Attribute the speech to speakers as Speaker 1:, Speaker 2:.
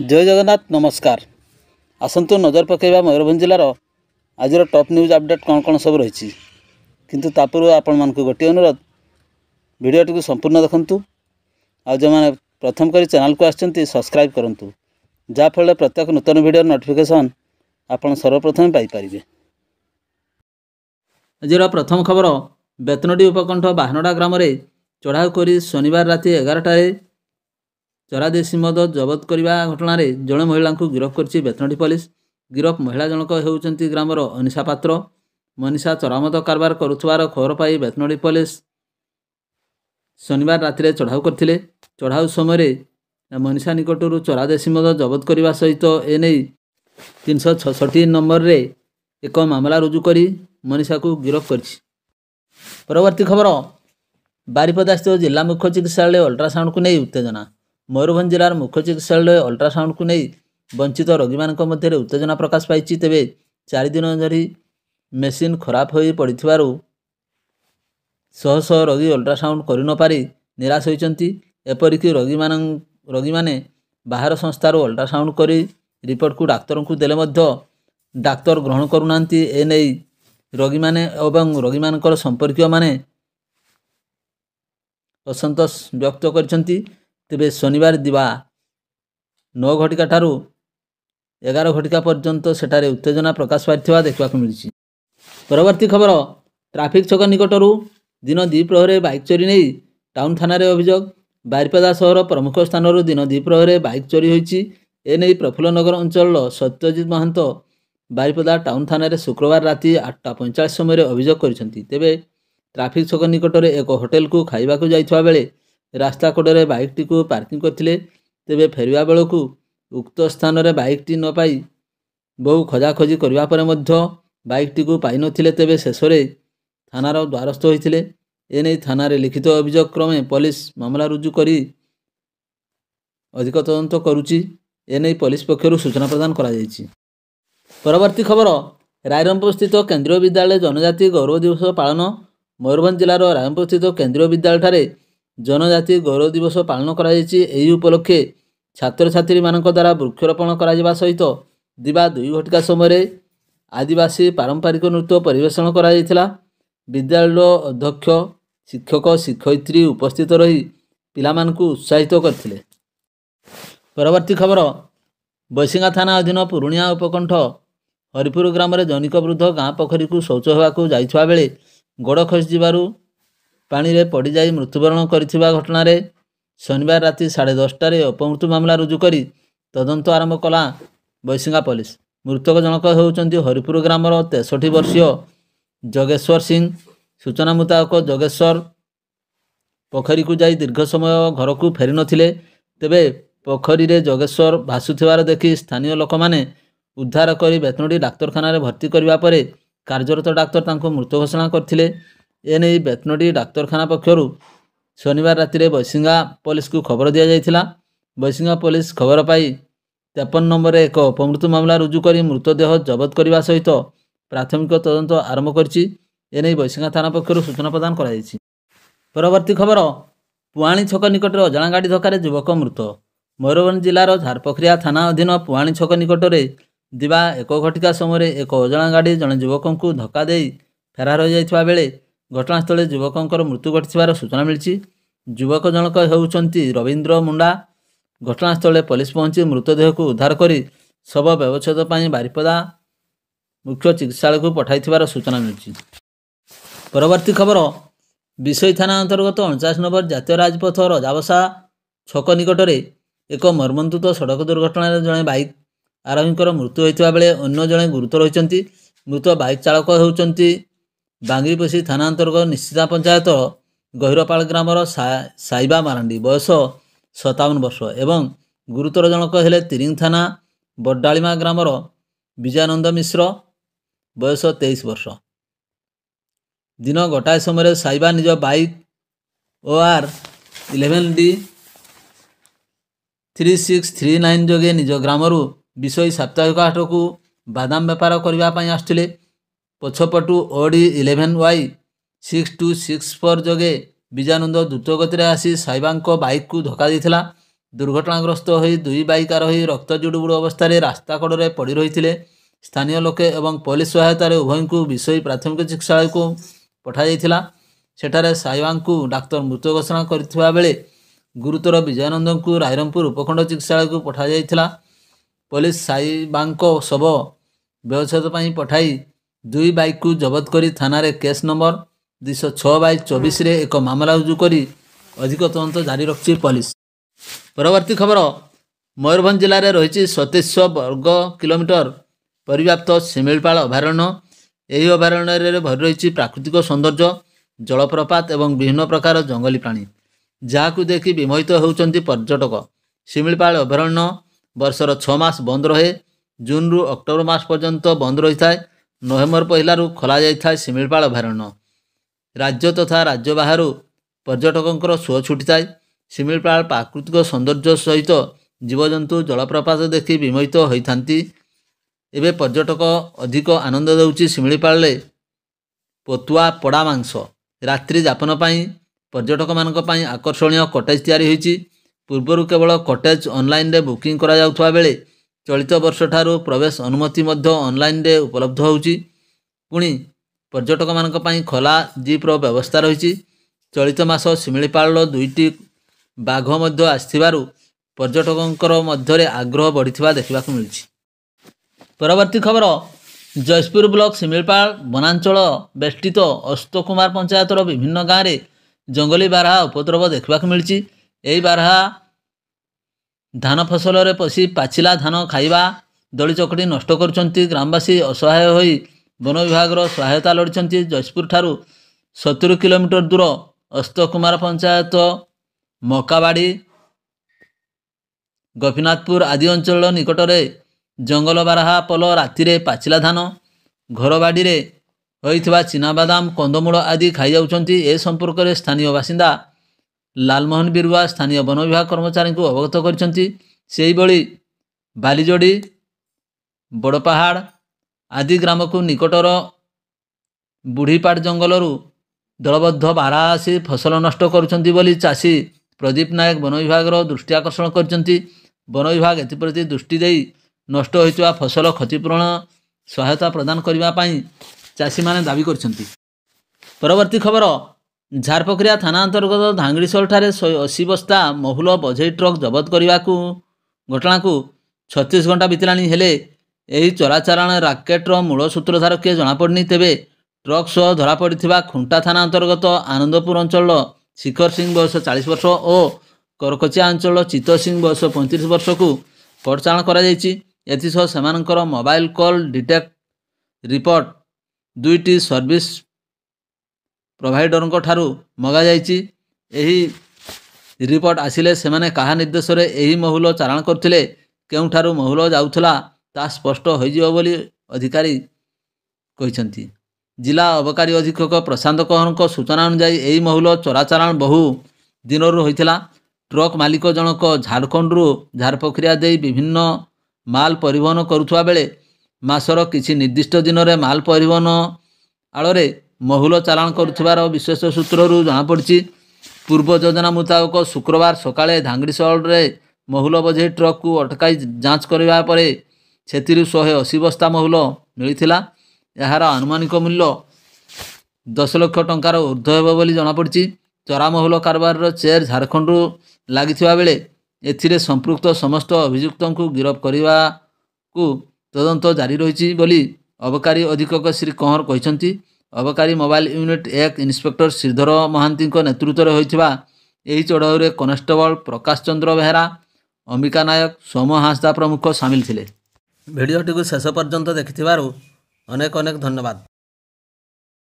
Speaker 1: जय जगन्नाथ नमस्कार। आसतु नजर पकेबा मयूरभंज जिलार आज टॉप न्यूज अपडेट कौन कौन सब रही किंतु तापूर्व आपण मानक गोटे अनुरोध वीडियोटी को संपूर्ण देखंतु आ जो मैंने प्रथम करी चैनल को आछंती सब्सक्राइब करंतु जाफल प्रत्येक नूतन वीडियो नोटिफिकेशन आपण सर्वप्रथम पाई परिबे। आज प्रथम खबर बेतनडी उपकंठ बाहनडा ग्राम रे चढ़ाऊ करी शनिवार राति 11टारे चरादेशी मद जबत करने घटना जड़े महिला को गिरफ कर बेतनडी पुलिस। गिरफ महिला जनक होउचंती ग्रामर अनिशा पात्र। मनीषा चरामद कारबार करुथवार खबर पाई बेतनडी पुलिस शनिवार राति चढ़ाऊ करथिले। चढ़ाऊ समय मनीषा निकटरू चरादेशी मद जबत करने सहित एने 366 नंबर रे एक मामला रुजु करी मनीषा को गिरफ कर। परवर्ती खबर बारिपदा स्थित जिला मुख्य चिकित्सालय अल्ट्रासाउंड को नहीं उत्तेजना। मयूरभंज जिलार मुख्य चिकित्सालय अल्ट्रासाउंड को नहीं वंचित रोगी मानक मध्य उत्तेजना प्रकाश पाई। तेबे 4 दिन धरी मेसीन खराब हो पड़ू शह शह रोगी अल्ट्रासाउंड कर न पारि निराश होती। एपरिक रोगी माने बाहर संस्थार अल्ट्रासाउंड कर रिपोर्ट को डाक्तर को देले डाक्तर ग्रहण करूना। एने रोगी माने एवं रोगी मानकर संपर्क माने असंतोष व्यक्त करछंती। तेबे शनिवार दिवा 9 घटिका ठारू 11 घटिका पर्यंत सेठारे उत्तेजना प्रकाश पाइथिबा देखा मिली। परवर्ती खबर ट्राफिक छक निकटरू दिन द्विप्रहरे बाइक चोरी नहीं टाउन थाना अभियोग। बारिपदा सहर प्रमुख स्थानरू दिन द्विप्रहरे बाइक चोरी होईची। एने प्रफुल्ल नगर अंचल सत्यजित महंत बारिपदा टाउन थाना शुक्रवार राति 8:45 समय अभियोग करिसेंती। तेबे ट्राफिक छक निकटरे एक होटेल को खाइबाकू जाइथबा बेले रास्ता कोडरे बाइक टी को पार्किंग करथिले। तेबे फेरिया बेलकू उक्त स्थान रे बाइक टी न पाई बहु खोजाखोजी करबा परे मध्य बाइक टी को पाई नथिले। तेबे शेषरे थानार द्वारस्थ होइथिले। एने थाना रे लिखित अभियोग क्रमे पुलिस मामला रुजु करी अधिक तदंत करुची। एने पुलिस पक्षरु सूचना प्रदान करा जायछि। परवर्ती खबर रायरंगपुर स्थित केंद्रीय विद्यालय जनजाति गौरव दिवस पालन। मयूरभंज जिलार रायरंगपुर स्थित केंद्रीय विद्यालय ठारे जनजाति गौरव दिवस पालन करा जायछि। एही उपलक्षे छात्र छात्री मानक द्वारा वृक्षरोपण करा जिबा सहित दिवा 2 घटिका समय आदिवासी पारंपरिक नृत्य परिवेषण करा जायथिला। विद्यालय अध्यक्ष शिक्षक शिक्षयित्री उपस्थित रही पिलामानकु उत्साहित करथिले। परवर्ती खबर बैसिंगा थाना अधीन पुरुणिया उपकंठ हरिपुर ग्राम रे जनिक वृद्ध गाँ पोखरी को शौच होगाकू जाइथबा बेले गोड़ खसी जिबारु पानी रे पड़ी जाई मृत्युवरण करथिबा घटना रे शनिवार राति 10:30 अपमृत्यु मामला रुजु करी तदंत आरंभ कला बैसिंगा पुलिस। मृतक जनक होउचंती हरिपुर ग्रामर 63 वर्षीय जगेश्वर सिंह। सूचना मुताबक जगेश्वर पोखरी को जाई दीर्घ समय घर को फेरी नथिले। तेबे पोखरी रे जगेश्वर भासुथिबार देखि स्थानीय लोक माने उद्धार करी बेतनडी डाक्तरखाना रे भर्ती करबा परे कार्यरत डाक्तर तांको मृत घोषणा करथिले। एने बेतनडी डाक्तरखाना पक्षरु शनिवार राति बैसिंगा पुलिस को खबर दिया जायथिला। बैसिंगा पुलिस खबर पाई 53 नंबर एक अपमृत्यु मामला रुजु करी मृतदेह जबत करने सहित प्राथमिक तदंत आरंभ करछि। एने बैसिंगा थाना पक्षरु सूचना प्रदान करा जायछि। परवर्ती खबर पुआणी छक निकट अजाणा गाड़ी धक्का युवक मृत। मयूरभंज जिलार झारपोखरिया थाना अधीन पुआणी छक निकट दिवा 1 घटिका समय एक अजाणा गाड़ी जड़े युवक को धक्का दे फेरार हो जाइथिबा बेले घटनास्थल युवकर मृत्यु घटिथिबार सूचना मिली। युवक जनक होउचंती रवींद्र मुंडा। घटनास्थल पुलिस पहुंची मृतदेह को उद्धार करी शव व्यवच्छेद पाई बारिपदा मुख्य चिकित्सालय को पठाइथिबार सूचना मिली। परवर्ती खबर विषय थाना अंतर्गत 49 नंबर जातीय राजपथ रजाबसा छक निकटरे एक मर्मन्तुद सड़क दुर्घटना जड़े बाइक आरोहींकर मृत्यु होइथिबा बेले अन्य जड़े गुरुतर होइचंती। मृत बाइक चालक होउचंती बांगीपोसी थाना अंतर्गत निश्चिता पंचायत गहिरपाल ग्रामर साइबा मारांडी बयस 57 वर्ष एवं गुरुतर जनक हेले तिरिंग थाना बड्डालीमा ग्रामर विजयानंद मिश्र बयस 23 वर्ष। दिन गोटाए समय साइबा निज बाइक OR 11D 3639 जोगे निज ग्रामरू विषय साप्ताहिक हाट को बादाम बेपार करने आसुले। पछपटू OD 11Y 6264 जोगे विजयानंद द्रुत गति आसी साइबा बाइक को धक्का देथिला। ଦୁର୍ଘଟଣାଗ୍ରସ୍ତ ହୋଇ 2 ବାଇକ୍ ଆରୋହୀ ରକ୍ତ ଜୁଡ଼ୁବୁଡ଼ୁ ଅବସ୍ଥାରେ ରାସ୍ତା କଡ଼ରେ ପଡ଼ି ରହିଥିଲେ। ସ୍ଥାନୀୟ ଲୋକେ ଏବଂ ପୋଲିସ ସହାୟତାରେ ଉଭୟଙ୍କୁ ବିଷୋଇ ପ୍ରାଥମିକ ଚିକିତ୍ସାଳୟକୁ ପଠାଯାଇଥିଲା। ସେଠାରେ ସାଇବାଙ୍କୁ ଡାକ୍ତର ମୃତ ଘୋଷଣା କରିଥିବା ବେଳେ ଗୁରୁତର ବିଜୟାନନ୍ଦଙ୍କୁ ରାଇରଙ୍ଗପୁର ଉପଖଣ୍ଡ ଚିକିତ୍ସାଳୟକୁ ପଠାଯାଇଥିଲା। ପୋଲିସ ସାଇବାଙ୍କ ଶବ ବ୍ୟବଚ୍ଛେଦ ପାଇଁ ପଠାଇ 2 ବାଇକ୍କୁ ଜବତ କରି ଥାନାରେ କେସ୍ ନମ୍ବର 206/24ରେ ଏକ ମାମଲା ରୁଜୁ କରି ଅଧିକ ତଦନ୍ତ ଜାରି ରଖିଛି ପୋଲିସ। ପରବର୍ତ୍ତୀ ଖବର, ମୟୂରଭଞ୍ଜ ଜିଲ୍ଲାରେ ରହିଛି 3700 ବର୍ଗ କିଲୋମିଟର ପରିବ୍ୟାପ୍ତ ଶିମିଳିପାଳ ଅଭୟାରଣ୍ୟ। ଏହି ଅଭୟାରଣ୍ୟରେ ଭରି ରହିଛି ପ୍ରାକୃତିକ ସୌନ୍ଦର୍ଯ୍ୟ, ଜଳପ୍ରପାତ ଏବଂ ବିଭିନ୍ନ ପ୍ରକାର ଜଙ୍ଗଲୀ ପ୍ରାଣୀ, ଯାହାକୁ ଦେଖି ବିମୋହିତ ହେଉଛନ୍ତି ପର୍ଯ୍ୟଟକ। ଶିମିଳିପାଳ ଅଭୟାରଣ୍ୟ ବର୍ଷର 6 ମାସ ବନ୍ଦ ରହେ। ଜୁନରୁ ଅକ୍ଟୋବର ମାସ ପର୍ଯ୍ୟନ୍ତ ବନ୍ଦ ରହିଥାଏ। ନଭେମ୍ବର 1ରୁ ଖୋଲାଯାଇଥାଏ ଶିମିଳିପାଳ ଅଭୟାରଣ୍ୟ। ରାଜ୍ୟ ତଥା ରାଜ୍ୟ ବାହାରୁ ପର୍ଯ୍ୟଟକଙ୍କର ସୁଅ ଛୁଟିଥାଏ। ଶିମିଳିପାଳ ପ୍ରାକୃତିକ ସୌନ୍ଦର୍ଯ୍ୟ ସହିତ ଜୀବଜନ୍ତୁ, ଜଳପ୍ରପାତ ଦେଖି ବିମୋହିତ ହୋଇଥାନ୍ତି। ଏବେ ପର୍ଯ୍ୟଟକ ଅଧିକ ଆନନ୍ଦ ଦେଉଛି ଶିମିଳିପାଳରେ ପତୁଆ ପୋଡ଼ା ମାଂସ। ରାତ୍ରି ଯାପନ ପାଇଁ ପର୍ଯ୍ୟଟକମାନଙ୍କ ପାଇଁ ଆକର୍ଷଣୀୟ କଟେଜ ତିଆରି ହୋଇଛି। ପୂର୍ବରୁ କେବଳ କଟେଜ ଅନଲାଇନରେ ବୁକିଂ କରାଯାଉଥିବା ବେଳେ ଚଳିତ ବର୍ଷଠାରୁ ପ୍ରବେଶ ଅନୁମତି ମଧ୍ୟ ଅନଲାଇନରେ ଉପଲବ୍ଧ ହେଉଛି। ପୁଣି ପର୍ଯ୍ୟଟକମାନଙ୍କ ପାଇଁ ଖୋଲା ଜିପ୍ର ବ୍ୟବସ୍ଥା ରହିଛି। ଚଳିତ ମାସ ଶିମିଳିପାଳର 2ଟି ବାଘ ମଧ୍ୟ ଆସିଥିବାରୁ ପର୍ଯ୍ୟଟକଙ୍କର ମଧ୍ୟରେ ଆଗ୍ରହ ବଢ଼ିଥିବା ଦେଖିବାକୁ ମିଳିଛି। ପରବର୍ତ୍ତୀ ଖବର, ଜୟପୁର ବ୍ଲକ ଶିମିଳିପାଳ ବନାଞ୍ଚଳ ବେଷ୍ଟିତ ଅସ୍ତକୁମାର ପଞ୍ଚାୟତର ବିଭିନ୍ନ ଗାଁରେ ଜଙ୍ଗଲୀ ବାରହା ଉପଦ୍ରବ ଦେଖିବାକୁ ମିଳିଛି। ଏହି ବାରହା ଧାନ ଫସଲରେ ପଶି ପାଚିଲା ଧାନ ଖାଇବା ଦଳି ଚକଟି ନଷ୍ଟ କରୁଛନ୍ତି। ଗ୍ରାମବାସୀ ଅସହାୟ ହୋଇ ବନ ବିଭାଗର ସହାୟତା ଲୋଡ଼ିଛନ୍ତି। ଜୟପୁରଠାରୁ 70 କିଲୋମିଟର ଦୂର ଅସ୍ତକୁମାର ପଞ୍ଚାୟତ ମକାବାଡ଼ି, ଗୋପୀନାଥପୁର ଆଦି ଅଞ୍ଚଳ ନିକଟରେ ଜଙ୍ଗଲ ବାରହା ପଲ ରାତିରେ ପାଚିଲା ଧାନ, ଘରବାଡ଼ିରେ ହୋଇଥିବା ଚିନାବାଦାମ, କନ୍ଦମୂଳ ଆଦି ଖାଇଯାଉଛନ୍ତି। ଏ ସମ୍ପର୍କରେ ସ୍ଥାନୀୟ ବାସିନ୍ଦା ଲାଲମୋହନ ବିରୁଆ ସ୍ଥାନୀୟ ବନ ବିଭାଗ କର୍ମଚାରୀଙ୍କୁ ଅବଗତ କରିଛନ୍ତି। ସେହିଭଳି ବାଲିଯୋଡ଼ି, ବଡ଼ପାହାଡ଼ ଆଦି ଗ୍ରାମକୁ ନିକଟର ବୁଢ଼ୀପାଟ ଜଙ୍ଗଲରୁ ଦଳବଦ୍ଧ ବାରହା ଆସି ଫସଲ ନଷ୍ଟ କରୁଛନ୍ତି ବୋଲି ଚାଷୀ ପ୍ରଦୀପ ନାୟକ ବନ ବିଭାଗର ଦୃଷ୍ଟି ଆକର୍ଷଣ କରିଛନ୍ତି। ବନ ବିଭାଗ ଏଥିପ୍ରତି ଦୃଷ୍ଟି ଦେଇ ନଷ୍ଟ ହୋଇଥିବା ଫସଲ କ୍ଷତିପୂରଣ ସହାୟତା ପ୍ରଦାନ କରିବା ପାଇଁ ଚାଷୀମାନେ ଦାବି କରିଛନ୍ତି। ପରବର୍ତ୍ତୀ ଖବର, ଝାରପୋଖରିଆ ଥାନା ଅନ୍ତର୍ଗତ ଧାଙ୍ଗଡ଼ିଶୋଲଠାରେ 180 ବସ୍ତା ମହୁଲ ବୋଝେଇ ଟ୍ରକ୍ ଜବତ କରିବାକୁ ଘଟଣାକୁ 36 ଘଣ୍ଟା ବିତିଲାଣି। ହେଲେ ଏହି ଚୋରାଚାଲାଣ ରାକେଟର ମୂଳ ସୂତ୍ରଧାର କିଏ ଜଣାପଡ଼ିନି। ତେବେ ଟ୍ରକ୍ ସହ ଧରାପଡ଼ିଥିବା ଖୁଣ୍ଟା ଥାନା ଅନ୍ତର୍ଗତ ଆନନ୍ଦପୁର ଅଞ୍ଚଳର ଶିଖର ସିଂ ବୟସ 40 ବର୍ଷ ଓ କରକଚିଆ ଅଞ୍ଚଳର ଚିତ୍ତ ସିଂ ବୟସ 35 ବର୍ଷକୁ କୋର୍ଟ ଚାଲାଣ କରାଯାଇଛି। ଏଥିସହ ସେମାନଙ୍କର ମୋବାଇଲ କଲ୍ ଡିଟେକ୍ଟ ରିପୋର୍ଟ 2ଟି ସର୍ଭିସ ପ୍ରୋଭାଇଡରଙ୍କ ଠାରୁ ମଗାଯାଇଛି। ଏହି ରିପୋର୍ଟ ଆସିଲେ ସେମାନେ କାହା ନିର୍ଦ୍ଦେଶରେ ଏହି ମହୁଲ ଚାଲାଣ କରୁଥିଲେ, କେଉଁଠାରୁ ମହୁଲ ଯାଉଥିଲା ତାହା ସ୍ପଷ୍ଟ ହୋଇଯିବ ବୋଲି ଅଧିକାରୀ କହିଛନ୍ତି। ଜିଲ୍ଲା ଅବକାରୀ ଅଧୀକ୍ଷକ ପ୍ରଶାନ୍ତ କହରଙ୍କ ସୂଚନା ଅନୁଯାୟୀ ଏହି ମହୁଲ ଚୋରାଚାଲାଣ ବହୁ ଦିନରୁ ହୋଇଥିଲା। ଟ୍ରକ୍ ମାଲିକ ଜଣକ ଝାଡ଼ଖଣ୍ଡରୁ ଝାରପୋଖରିଆ ଦେଇ ବିଭିନ୍ନ ମାଲ ପରିବହନ କରୁଥିବା ବେଳେ ମାସର କିଛି ନିର୍ଦ୍ଦିଷ୍ଟ ଦିନରେ ମାଲ ପରିବହନ ଆଳରେ ମହୁଲ ଚାଲାଣ କରୁଥିବାର ବିଶେଷ ସୂତ୍ରରୁ ଜଣାପଡ଼ିଛି। ପୂର୍ବ ଯୋଜନା ମୁତାବକ ଶୁକ୍ରବାର ସକାଳେ ଧାଙ୍ଗଡ଼ିଶୋଳରେ ମହୁଲ ବୋଝେଇ ଟ୍ରକ୍କୁ ଅଟକାଇ ଯାଞ୍ଚ କରିବା ପରେ ସେଥିରୁ 180 ବସ୍ତା ମହୁଲ ମିଳିଥିଲା। ଏହାର ଆନୁମାନିକ ମୂଲ୍ୟ 10 ଲକ୍ଷ ଟଙ୍କାର ଉର୍ଦ୍ଧ୍ୱ ହେବ ବୋଲି ଜଣାପଡ଼ିଛି। ଚୋରା ମହୁଲ କାରବାରର ଚେର ଝାଡ଼ଖଣ୍ଡରୁ ଲାଗିଥିବା ବେଳେ ଏଥିରେ ସମ୍ପୃକ୍ତ ସମସ୍ତ ଅଭିଯୁକ୍ତଙ୍କୁ ଗିରଫ କରିବାକୁ ତଦନ୍ତ ଜାରି ରହିଛି ବୋଲି ଅବକାରୀ ଅଧୀକ୍ଷକ ଶ୍ରୀ କହଁର କହିଛନ୍ତି। ଅବକାରୀ ମୋବାଇଲ ୟୁନିଟ୍ 1 ଇନ୍ସପେକ୍ଟର ଶ୍ରୀଧର ମହାନ୍ତିଙ୍କ ନେତୃତ୍ୱରେ ହୋଇଥିବା ଏହି ଚଢ଼ଉରେ କନେଷ୍ଟବଳ ପ୍ରକାଶ ଚନ୍ଦ୍ର ବେହେରା, ଅମ୍ବିକା ନାୟକ, ସୋମ ହାଁସଦା ପ୍ରମୁଖ ସାମିଲ ଥିଲେ। ଭିଡ଼ିଓଟିକୁ ଶେଷ ପର୍ଯ୍ୟନ୍ତ ଦେଖିଥିବାରୁ ଅନେକ ଧନ୍ୟବାଦ।